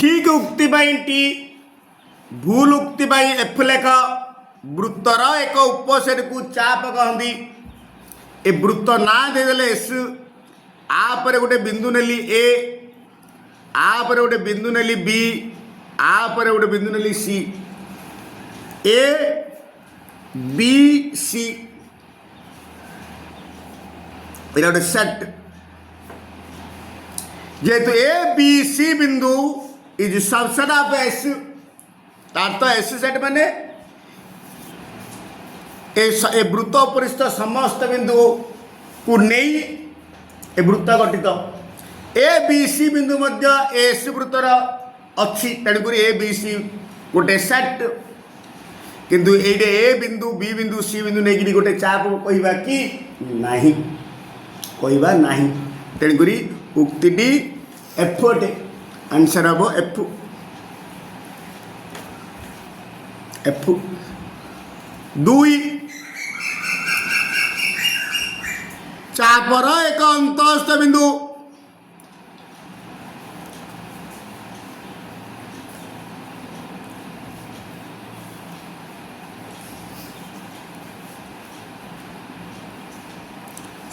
ठीक उक्ति टी भूल उक्ति एफ लेख वृत्तर एक उपसेट को चाप कहती ए वृत्त ना देदेले एस आपर गोटे बिंदु नेली ए आपर गोटे बिंदु नेली बी आपर गोटे बिंदु नेली सी ए बी सी एटा गोटे सेट जेहेतु ए बी सी बिंदु इज सबसेट ऑफ एस तार तो एस सेट माने ए वृत्त उपरिस्थ समस्त बिंदु को नहीं ए वृत्त गठित ए बी सी बिंदु मध्य एस वृत्तर अच्छी तेणुक ए बी सी गोटे सेट किंतु ये ए बिंदु बी बिंदु सी बिंदु नहीं गोटे चाप कहवा कि नहीं कहवा नहीं तेणुक उक्ति डी एफ अटे आंसर हम एफ एफ दुई चापर एक अंतस्थ बिंदु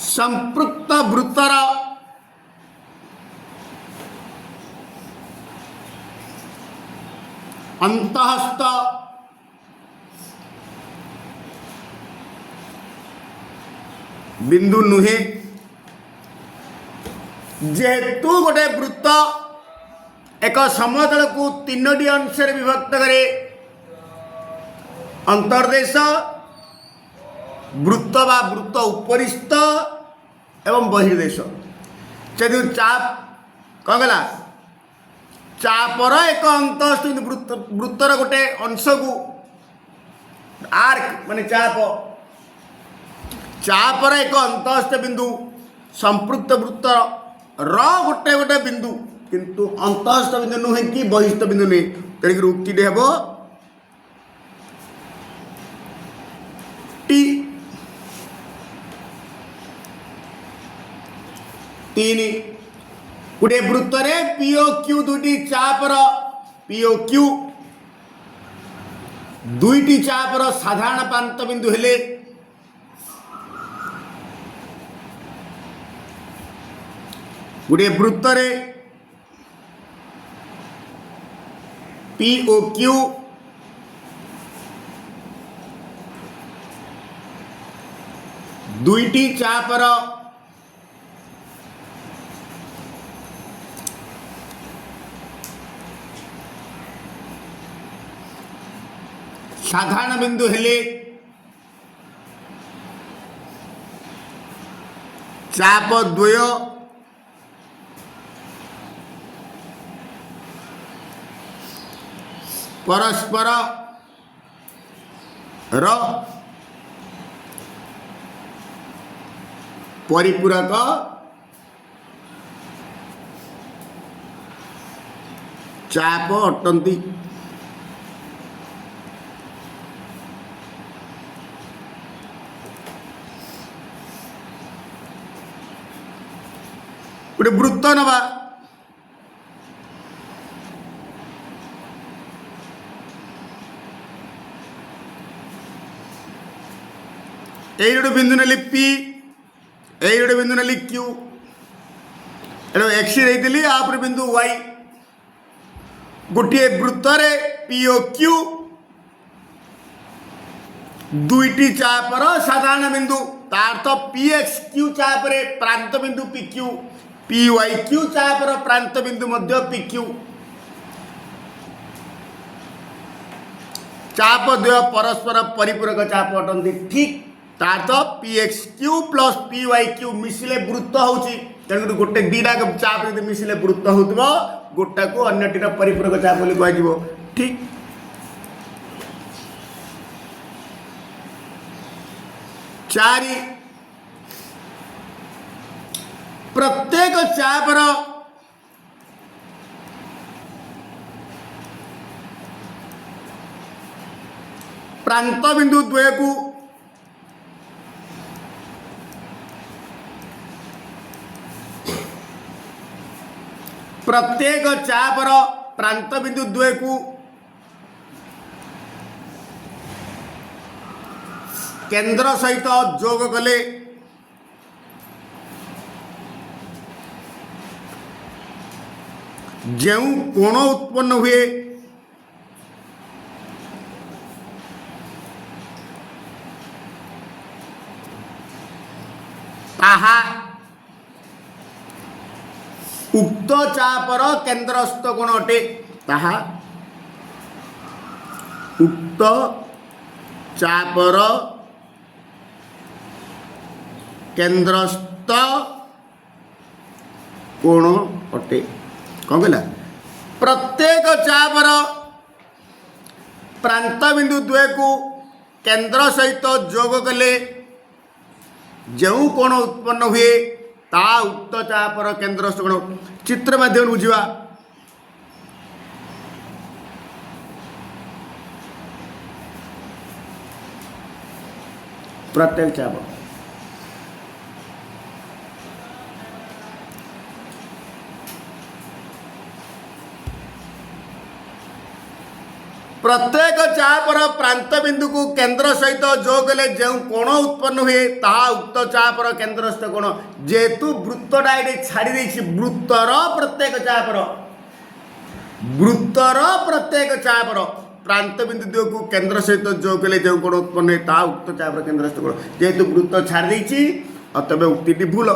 संपृक्त वृत्तर अंतःस्थ बिंदु नुहे जेहेतु गोटे वृत्त एक समतल को तीनोटी अंश विभक्त करे अंतर्देश वृत्त बा वृत्त उपरिस्थ एवं बहिर्देश यदि चाप कौन गला चापर एक अंतस्थ वृत्तर गोटे अंश को आर्क माने चापर एक अंतस्थ बिंदु संपृक्त वृत्तर गोटे गोटे बिंदु किंतु अंतस्थ बिंदु नुहे कि बहिस्थ बिंदु नुहे तेणुक उक्ति हे टी तीन गोटे वृत्तर पीओ क्यू दुईटी चापर पीओ क्यू दुईटी चापर साधारण प्रांत बिंदु हेले गोटे वृत्तर पीओ क्यू दुईटी चापर साधारण बिंदु हेले चाप द्वय परस्पर परिपूरक चाप अटंती गोटे वृत्त नवा यही गोटे बिंदु नेली पी यही गोटे बिंदु नेली क्यू एक्स रही आप बिंदु वाई गोटे वृत्तर पीओ क्यू दुईटी चापर साधारण बिंदु तार तो पी एक्स क्यू चापरे प्रांत बिंदु P Q P Y Q चापर प्रांत बिंदु मध्य पी क्यू चाप द्वय परस्पर परिपूरक चाप अटंती ठीक तार तो P X Q plus P Y Q मिसिले वृत्त होची तेणु गोटे दीटा चाप यदि मिसिले वृत्त होतबो गोटा को अन्यटीर परिपूरक चाप बोली कहजिवो ठीक चारि प्रत्येक चापर प्रांत बिंदु द्वय को प्रत्येक चापर प्रांत बिंदु द्वय को केंद्र सहित जोग कले जो कोण उत्पन्न हुए ताहा उक्त चापर केंद्रस्थ कोण अटे। ताहा उक्त चापर केंद्रस्थ कोण अटे। कौन कहला प्रत्येक चापर प्रांत बिंदु द्वय को केंद्र सहित जोग कले जो कोण उत्पन्न हुए ता उक्त चापर केंद्रस्थ कोण। चित्र माध्यम बुझा प्रत्येक चाप प्रत्येक चापर प्रांत बिंदु को केंद्र सहित जोग कले जो कोण उत्पन्न हुए ताहा उक्त चापर केंद्रस्थ कोण। जेहेतु वृत्तटा ये छाड़ी वृत्तर प्रत्येक चापर प्रांत बिंदु द्वय को केंद्र सहित जोग कले जो कोण उत्पन्न हुए ताहा उक्त चापर केंद्रस्थ कोण। जेहेतु वृत्त छाड़ी अतएव उक्ति भूल।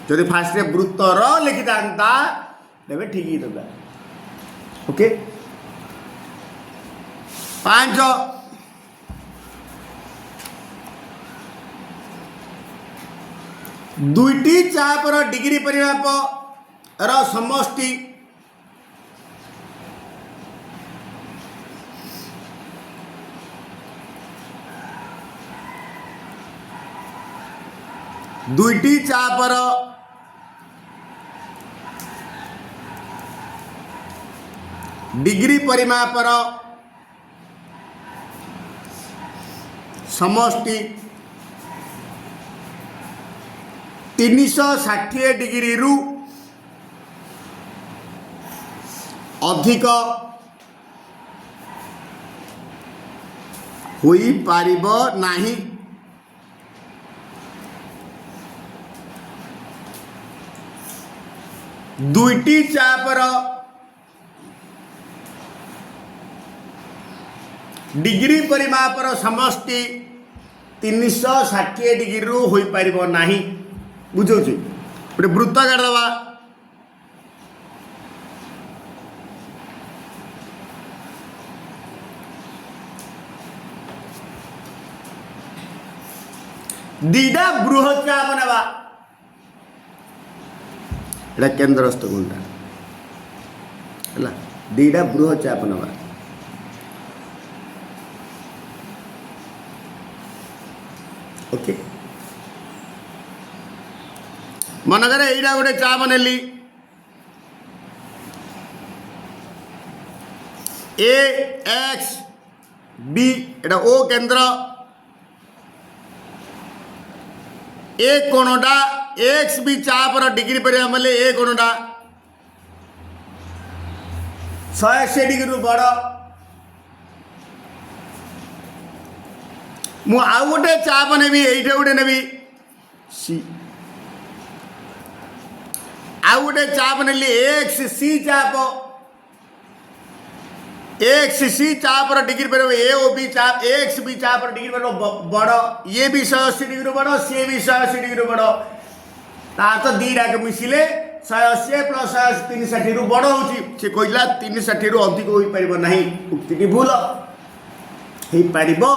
जदि फास्ट वृत्तर लिखि था तेरे ठीक ही था। ओके 5 दुईटी चापर डिग्री परिमाप र समष्टि दुईटी चापर डिग्री परिमापर समष्टि 360 डिग्री रु अधिक होई पारिबो नाही। दुईटी चापर डिग्री परिमापर समष्टि 360 डिग्री रु होई पारिबो नाही। बुझौछि गोटे वृत्त काटिदेवा दीटा बृहत चाप नेबा एटा केंद्रस्थ कोणटा हला दीटा बृहत चाप नेबा ओके मनकर यहीटा गोटे चाप नेली ए एक्स बी एटा ओ केंद्र ए कोणटा एक्स बी चापर डिग्री पर बोले ए कोणटा 180 डिग्री बड़ मु आउ गोटे चाप नेबी एइटा गोटे नेबी सी आउ गोटे चाप नेली एक्स सी चाप एक्स सी चाप डिग्री पर ए ओ बी चाप एक्स बी चाप डिग्री पर बड़ ये भी 180 डिग्री बड़ सी भी 180 डिग्री बड़ ता तो दीटा मिसिले 180 प्लस 360 रु बड़ होची से कहला 360 रु अधिक होई परिबो नाही। उक्ति भूल हेई परिबो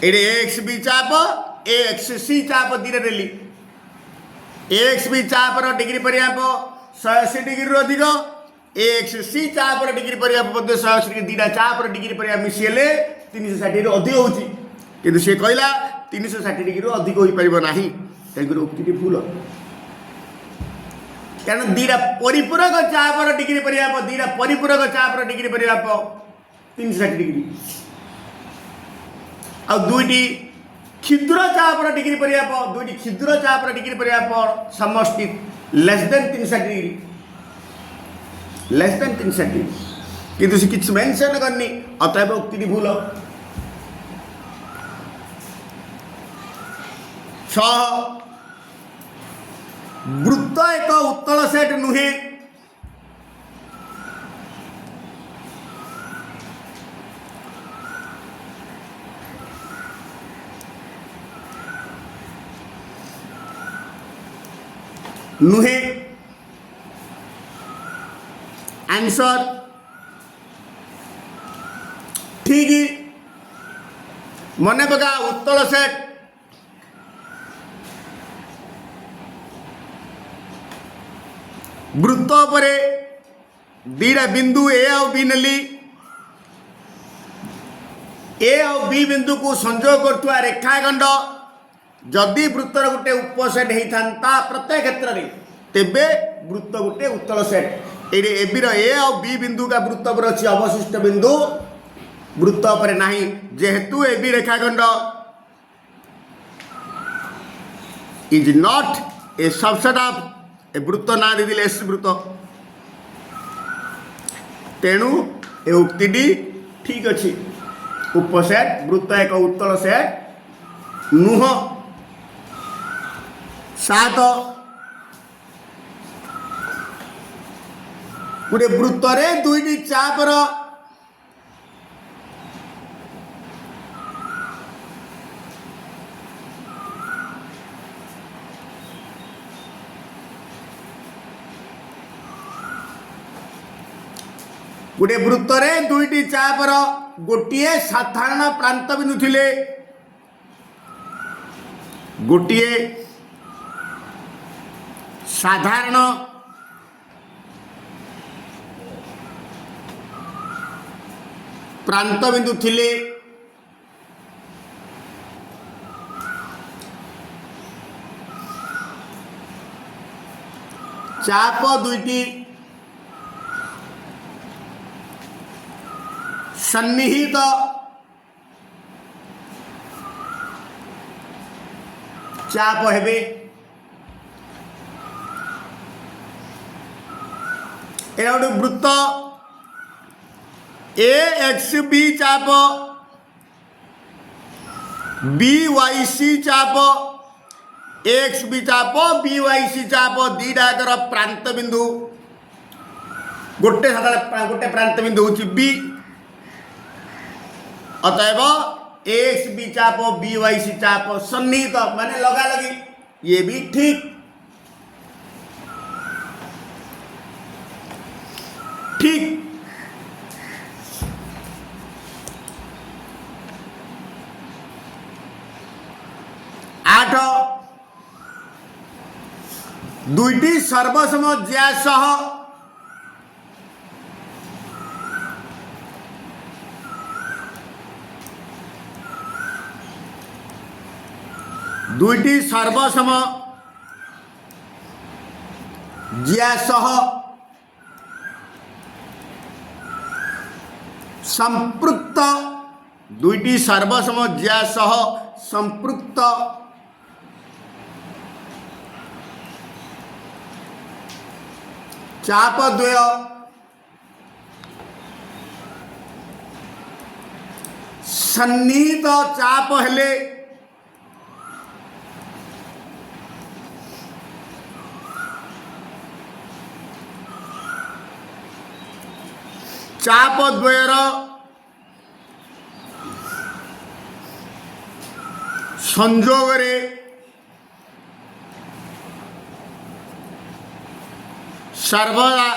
एडे एक्स बी चाप एक्स सी चाप दीटा नेली एक्स बी चापर डिग्री परिमाप 180 डिग्री रु अधिक एक्स सी चापर डिग्री परिमाप 180 डिग्री दीटा चापर डिग्री परिमाप मिसिले 360 रु अधिक होची किंतु से कहला 360 डिग्री रु अधिक होई परिबो नाही। तेगुर उक्ति भूल कारण दीटा परिपूरक चापर डिग्री परिमाप दीटा परिपूरक चापर डिग्री परिमाप 360 डिग्री आ दुईटी क्षुद्र चापर डिग्री परिमाप दुईटी क्षुद्र चापर डिग्री परिमाप समष्टि less than 300 degree less than 300 degree किंतु से किसी मेंशन करनी अतएव उक्ति भूल वृत्त एक उत्तल सेट नुहे नुहे आंसर ठीक मन पका उत्तल सेट वृत्त पर दीटा बिंदु ए और बी नेली ए और बी बिंदु को संयोग करथुआ रेखाखंड जदि वृत्तर गोटे उपसेट होता प्रत्येक क्षेत्र में तेबे वृत्त गोटे उत्तल सेट ये एबीर ए और बी बिंदु का वृत्त पर अच्छी अवशिष्ट बिंदु वृत्त पर नहीं जेहेतु ए बी रेखाखंड is not a subset of a वृत्त ना दे एस वृत्त तेणु ए उक्ति ठीक अच्छी उपसेट वृत्त एक उत्तल सेट नुह 7 गोटे वृत्त रे दुईटी चापर गोटे वृत्त रे दुईटी चापर गोटे साधारण प्रांत बिंदु थिले गोटे साधारण प्रांत बिंदु थिले चाप दुईटी सन्निहित चाप हेबे ए गोटे वृत्त ए एक्स बी चाप बी वाई सी चाप एक्स बी चाप बी वाई सी चाप दीटाकर प्रांत बिंदु गोटे साधारण गोटे प्रांत बिंदु हूँ बी अतएव एक्स बी चाप बी वाई सी चाप सन्निहित माने लगा लगी ये भी ठीक ठीक 8 दुईटी सर्वसम ज्या सह दुईटी सर्वसम ज्या सह संपृक्त दुईटी सर्वसम ज्या सह संपृक्त चाप द्वय सन्निहित चाप हेले चाप द्वयर संयोग रे सर्वदा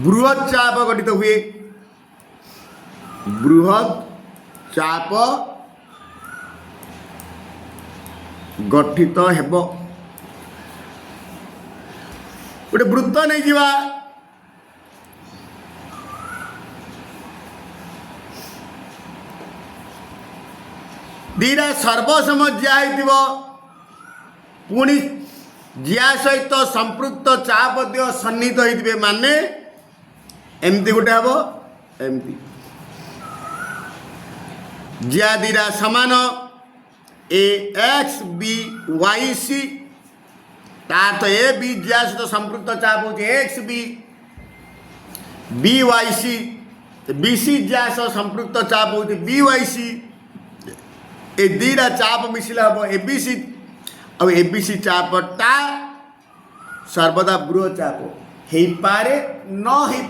बृहत् चाप गठित हुए बृहत् चाप गठित हेब गोटे वृत्त नहीं जीवा दीटा सर्वसम ज्या पुणी ज्या सहित संपृक्त चाप दियो सन्निहित होइतिबे माने एमती गोटे हम एमती ज्या दीटा समान A X B Y C तार तो ए बी ज्या सहित संपृक्त चाप हो X B Y C B C ज्या सह संपृक्त चाप हो बी वाई सी ए दीटा चाप मिसिले हम ए बी सी अब ए बी सी चापटा सर्वदा बृहत चाप हो पारे न हो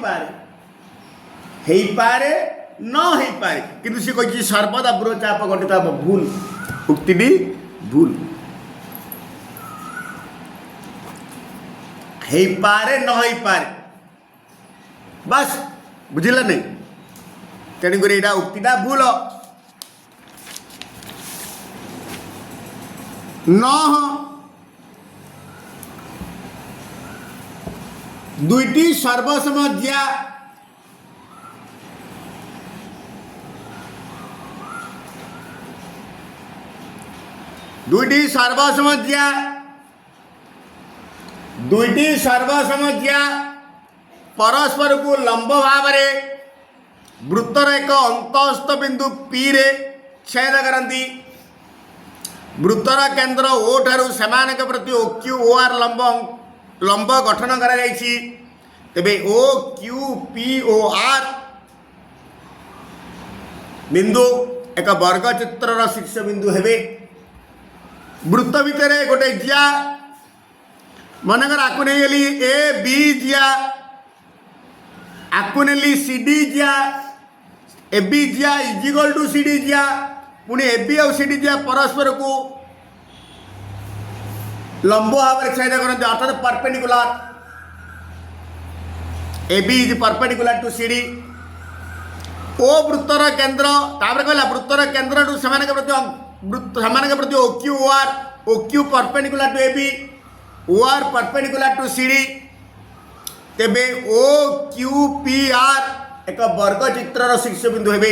पारे न हो पारे किंतु सी कही सर्वदा बृहत चाप घटित हम भूल उक्ति भूल हो पारे न हो पारे बस बुझिला नहीं तेणुक यहाँ उक्तिटा भूल न दुईटी सर्वसमज्ञा दुईटी सर्वसमज्ञा परस्पर को लंब भाव वृत्तर एक अंतस्थ बिंदु पी रे छेद करती वृत्तर केन्द्र ओ ठारू सेमानक प्रति ओ क्यू ओ आर लंब गठन करा जायछि तेबे O Q P O R बिंदु एक वर्ग चित्रर शीर्ष बिंदु हेबे वृत्त भितर गोटे जिया मनकर आकु नहीं गली ए बी जिया आकु नेली सी डी जिया ए बी जिया is equal to C D जिया पुणी ए बी और सी डी जिया परस्पर को लंब भाव में छेद करते अर्थात perpendicular A B is perpendicular to C D O वृत्तर केन्द्र तापर कहला वृत्तर केन्द्र टू समान प्रति O Q perpendicular to A B O R perpendicular to C D तेबे ओ क्यू पी आर एक वर्ग चित्रर शीर्ष बिंदु हेबे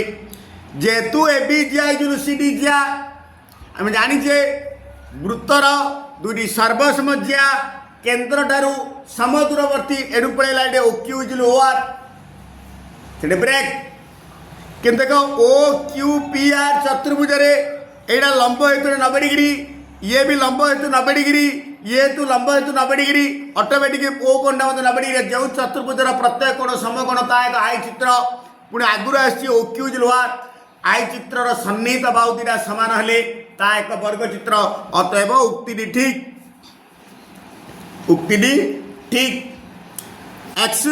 जेहेतु A B Jiya C D जिया आम जाचे वृत्तर दुईटी सर्वसमज्ञा केन्द्र ठारू समदूरवर्ती एडु पड़ेगा ये O Q is O R से ब्रेक कि देख ओ क्यू पी आर चतुर्भुज यहाँ लंब हेतु 90 डिग्री ये भी लंब हेतु 90 डिग्री ये तो लंब हेतु 90 डिग्री ऑटोमेटिक ओ कोण 90 डिग्री जो चतुर्भुजर प्रत्येक कोण समकोण ता एक आई चित्र पुणी आगुरी आसी O Q is O R आई चित्रर सन्निहित बाहु दुटा समान हेले ता एक वर्ग चित्र अतएव उक्ति ठीक एक्स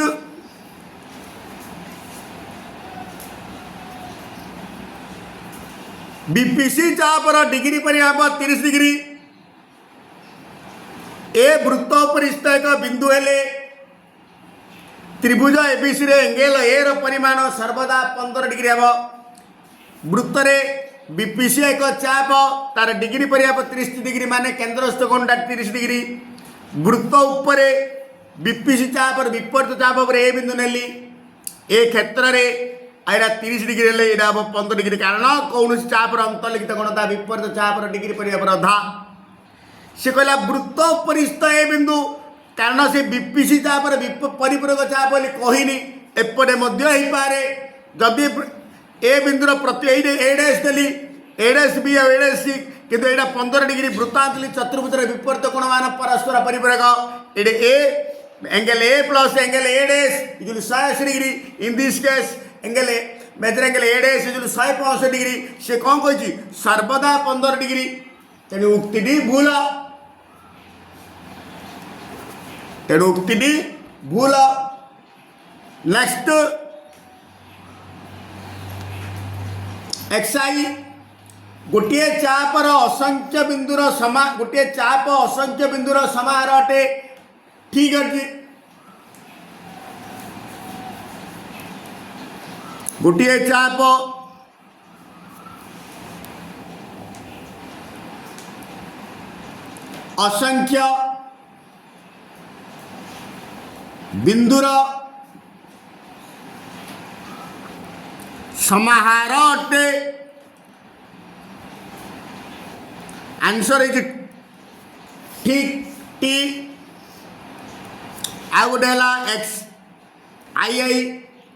बीपीसी चापर डिग्री परिमाप 30 डिग्री ए वृत्त परिस्थ एक बिंदु हेले त्रिभुज एबीसी रे एंगल ए रो परिमाण सर्वदा 15 डिग्री हम वृत्त रे बीपीसी एक चाप तार डिग्री परिमाप 30 डिग्री माने केंद्रस्थ कोणटा 30 डिग्री वृत्त उपर बीपीसी चाप विपरीत चाप पर ए बिंदु नेली ए क्षेत्र रे आइरा 30 डिग्री ले इरा 15 डिग्री कारण कौन चापर अंतर्लिखित कोण ता विपरीत चापर डिग्री परिमाप अधा से कहला वृत्त परिस्थ ए बिंदु कारण से बीपीसी चापर परिपूरक चाप बोली कहनी एपटे मध्य ही पारे जदि ए बिंदुर प्रति एडेस देली एडेस बी और एडेस सी किंतु एटा 15 डिग्री वृत्तांतली चतुर्भुजर विपरीत कोण मान परस्पर परिपूरक एडे A angle A plus angle एडेस is 180 degree in this case angle measure angle एडेस इज 165 डिग्री से कौन कही सर्वदा 15 डिग्री तेणु उक्ति भूल भूल नेक्स्ट एक्सआई गोटे चापर असंख्य बिंदुर गोटे चाप असंख्य बिंदुर समाहार अटे ठीक अच्छे गोटे चाप असंख्य बिंदुर समाहार अटे आंसर इज ठीक टी आ गोटे एक्स आई आई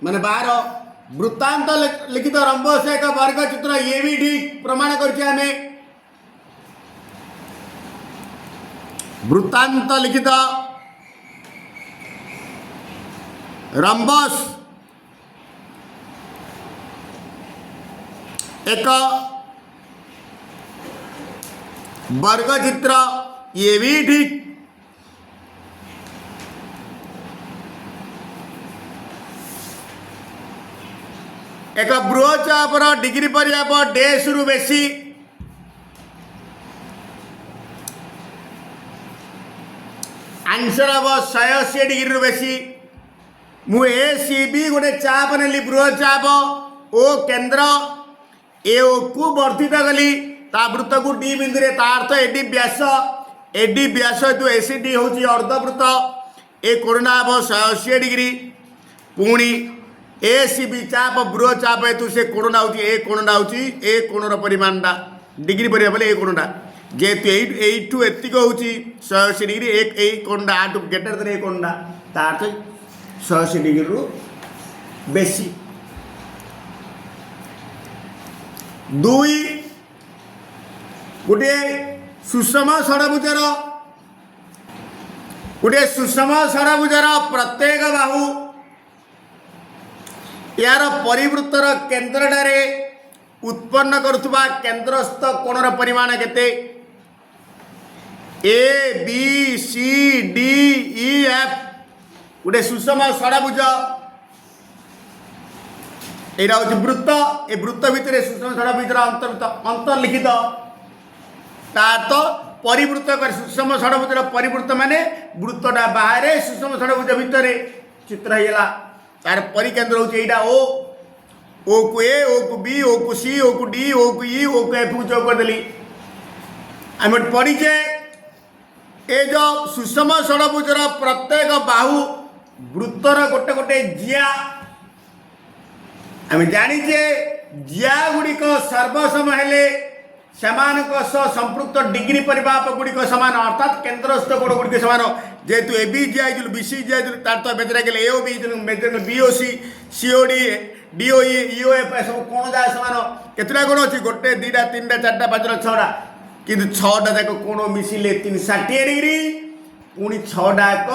माने 12 वृत्तांत लिखित रंबस एक वर्ग चित्र ये भी ठीक प्रमाण कर वृत्तांत लिखित रंबस एक वर्ग चित्र ये भी ठीक। एक बृहचापर डिग्री परिमाप डेस रु बेसी आंसर हम 180 डिग्री रु बेसी मु एसीबी गोटे चाप नेली बृहचाप ओ केंद्र ए ओ को वर्धित कली ता वृत्त को डी बिंदु रे ता अर्थ एडी व्यास हेतु एसीडी होची अर्धवृत्त ए कोणना हम 180 डिग्री पुणी एसीबी चाप बृह चाप हेतु से कोणना होची ए कोणना होची ए कोणर परिमाणटा डिग्री परिमाण बोले ए कोणटा जेतु एठू एतिक होची 180 डिग्री एक ए कोणटा आटू ग्रेटर देन ए कोणटा ता अर्थ 180 डिग्री रु बेसी। दुई गोटे सुषम षडभुजर प्रत्येक बाहु यार परिवृत्तर केन्द्रटारे उत्पन्न करुवा केन्द्रस्थ कोणर परिमाण केते A B C D E F गोटे सुषम षडभुज यहाँ हूँ वृत्त ए वृत्त भितर सुषम षडभुजर अंतर्लिखित तार तो परिवृत्त कर सुषम षडभुजर परिवृत्त माने वृत्तटा बाहर सुषम षडभुज भितर चित्र होगा तार परिकेन्द्र हूँ ओ को ए ओ को बी ओ को सी ओ को डी ओ को ई ओ को एफ को चौक करदेली आम पढ़ीचे ए जो सुषम षडभुजर प्रत्येक बाहु वृत्तर गोटे गोटे जिया आम जाचे जिया गुड़िक सर्वसम हेले संपृक्त डिग्री परिमाप गुड़िक सामान अर्थात केन्द्रस्थ कोण गुड़िक सामान जेहेतु ए बी जिया बीसी जिया तार तो मेजरागल ए ओ बी मेजरागल बी ओ सी सी ओ डी डी ओ ई ओ एफ सब कोण जाए सामान केतटा कोण अच्छी गोटे दुईटा तीन चार्टा पाँचटा छटा किंतु छटा जाक कोण मिसिले 360 डिग्री पुणी छटा एक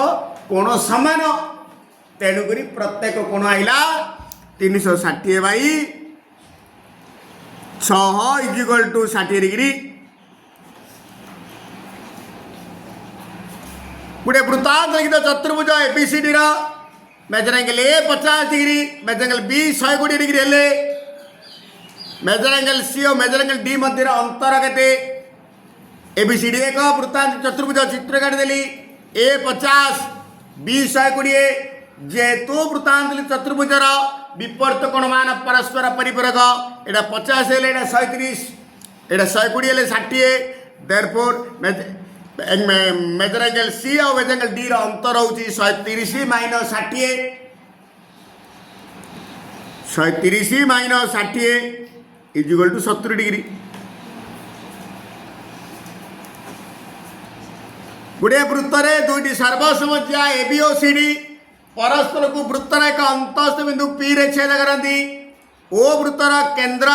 कोण सामान तेणुक प्रत्येक कोण आईला 360 बाई 6 इक्वल टू 60 डिग्री। गोटे वृत्तांत लिखित चतुर्भुज ABCD measure angle A 50 degree measure angle B 120 degree हेले मेजर एंगल सी और मेजर एंगल डी मध्य अंतर केते एबीसीडी एक वृत्तांत चतुर्भुज चित्र काटिदेली ए 50 बी 120 जेहेतु वृत्तांत चतुर्भुजर विपरीत कोण मान परस्पर परिपूरक एटा 50 हेले एटा 130 एटा 120 हेले 60 देयरफॉर मेजर एंगल सी और मेजर एंगल डी अंतर होची 130 minus 60 130 minus 60 is equal to 70 degree. गोटे वृत्तरे दुईटी सर्वसमज्या ए बी और सी डी परस्पर को वृत्तर एक अंतस्थ बिंदु पी रे छेद करती ओ वृत्तर केन्द्र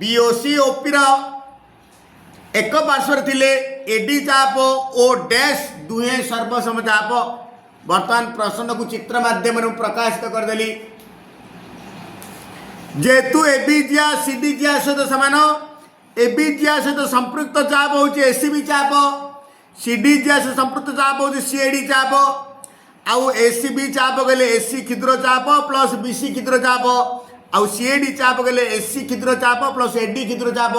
बीओसी ओपीर एक पार्श्वर थिले एडी चाप ओ डैश दुहे सर्वसम चाप बर्तमान प्रश्न को चित्र माध्यम प्रकाशित करदेली जेहेतु एबीजिया सीडीजिया सहित सामान एबीजिया सहित संपृक्त चाप हूँ एसीबी चाप सीडीजिया सहित संपृक्त चाप हूँ सीएडी चाप आउ एसीबी चाप गले एसी क्षुद्र चाप प्लस बीसी क्षुद्र चाप आउ सीएडी चाप गले एसी क्षुद्र चाप प्लस एडी क्षुद्र चाप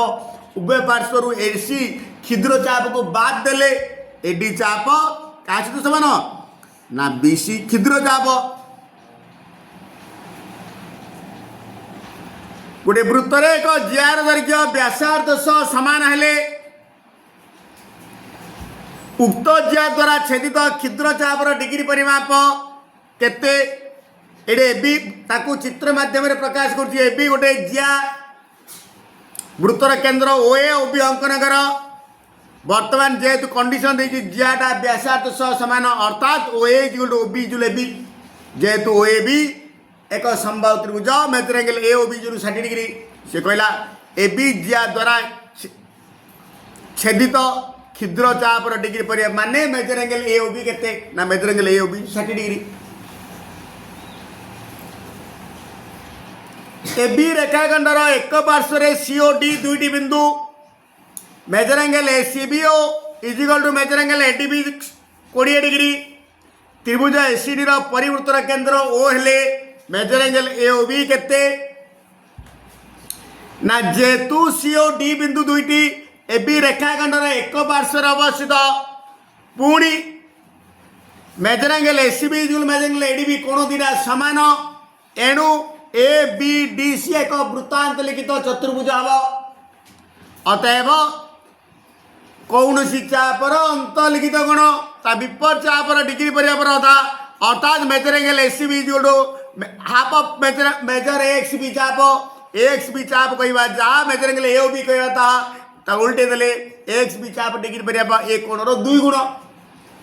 उभय पार्श्वर एसी क्षुद्र चाप को बाद देले एडी चाप क्या सहित समान ना बीसी क्षुद्र चाप गोटे वृत्तर एक जिआर दैर्घ्य व्यासार्ध सह सामान हेले उक्त जिया द्वारा छेदित क्षुद्र चापर डिग्री परिमाप केते एडे एबी ताकू चित्र माध्यम प्रकाश कर एबी गोटे जिया वृत्तर केन्द्र ओए ओबी अंकन कर बर्तमान जेहेतु कंडीशन देखिए जियाटा व्यासार्ध सह सामान अर्थात ओए ओबी जुल एबी जेहेतु ओए बी एक संभाव त्रिभुज measure angle A O B जो 60 डिग्री से कहला ए बी जिया द्वारा छेदित क्षुद्र चापर डिग्री पर माने measure angle A O B केते ना measure angle A O B 60 degree. A B रेखाखंडर एक पार्श्व सीओ डी दुईटी बिंदु measure angle A C B O is equal to measure angle A D B 20 degree. त्रिभुज एसीडी रो परिवृत्तर केंद्र ओ हेले measure angle A O B केते ना जेतु सीओ डी बिंदु दुईटी ए बी रेखाखंडर एक पार्श्व अवस्थित पुणी measure angle A C B is equal measure angle A D B कोण दिना समान एणु ए बी डी सी एक वृत्तांत लिखित चतुर्भुज हम अतएव कौन चापर अंत लिखित गुण ता विपर चापर डिग्री पर अर्थात measure angle A C B half of measure X B चाप कहवा जहाँ मेजर एंगल ए बी कहवा ता उल्टे देले एक्स बी चाप डिग्री पर ए कोण रो 2 गुण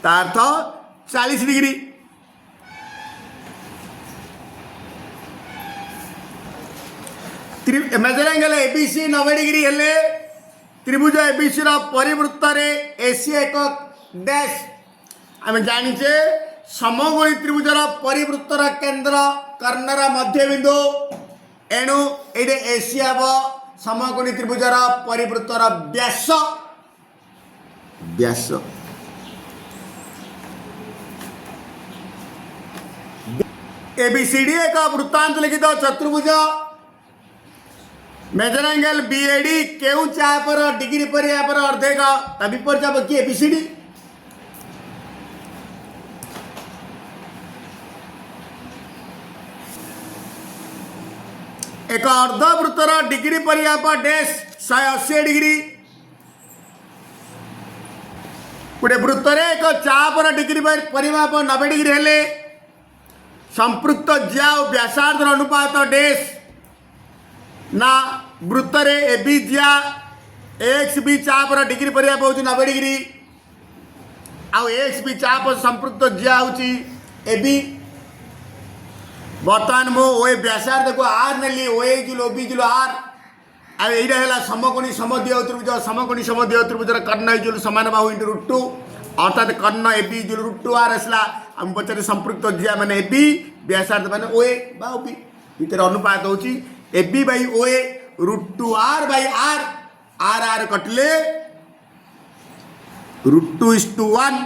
ता अर्थ 40 degree. Measure angle ABC 90 degree हेले त्रिभुज एबीसी परिवृत्त एसी एक डैश आम जाचे समकोणी त्रिभुजर परिवृत्तर केंद्र कर्णर मध्य बिंदु एणु ये एसी हम समकोणी त्रिभुजर परिवृत्तर व्यास व्यास एबीसीडी एक वृत्तांत लिखित चतुर्भुज मेजर एंगल बीएडी केउ चापर डिग्री पर अर्धेक विपर चाप किए एबीसीडी एक अर्धवृत्तर डिग्री पर डैश 180 डिग्री गोटे वृत्तर एक चापर डिग्री परिमाप 90 डिग्री हेले संपृक्त ज्या और व्यासार्ध अनुपात डैश ना वृत्तर ए बी जिया एक्स बी चापर डिग्री पर 90 डिग्री आउ एक्स बी चाप संपृक्त जिया हूँ ए बी बर्तमान मो ओ व्यासार्ध को आर नेली ओ ए जुल ओ बी जुल आर आईटा है समकोणी समद्विबाहु त्रिभुज समकोणी समद्विबाहु त्रिभुजर कर्ण जुल समान बाहु इंटू √2 अर्थात कर्ण ए बी जुल √2 आर आसला आम पचारे संपृक्त जिया माने ए बी व्यासार्ध माने ओ ए बा ओ बी भितर अनुपात होची A B by O A √2 R by R R R कटले √2:1